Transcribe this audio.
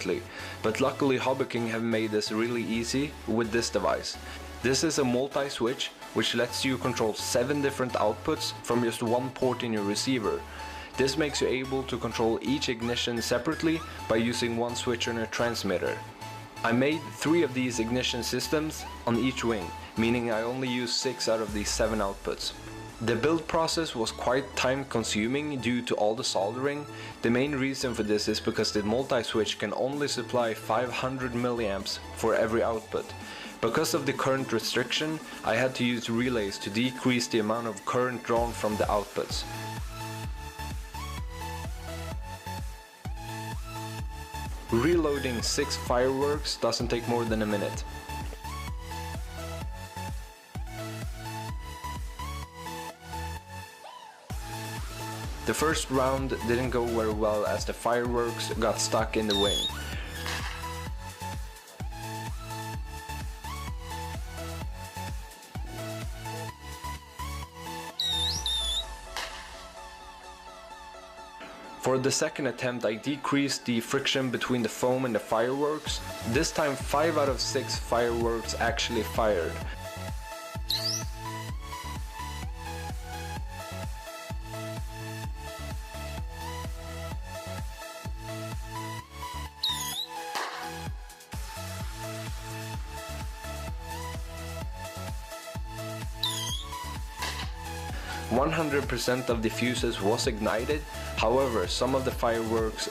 separately, but luckily Hobby King have made this really easy with this device. This is a multi-switch which lets you control 7 different outputs from just one port in your receiver. This makes you able to control each ignition separately by using one switch on a transmitter. I made 3 of these ignition systems on each wing, meaning I only used 6 out of these 7 outputs. The build process was quite time consuming due to all the soldering. The main reason for this is because the multi-switch can only supply 500 milliamps for every output. Because of the current restriction, I had to use relays to decrease the amount of current drawn from the outputs. Reloading 6 fireworks doesn't take more than a minute. The first round didn't go very well as the fireworks got stuck in the wing. For the second attempt, I decreased the friction between the foam and the fireworks. This time 5 out of 6 fireworks actually fired. "100% of the fuses was ignited, however some of the fireworks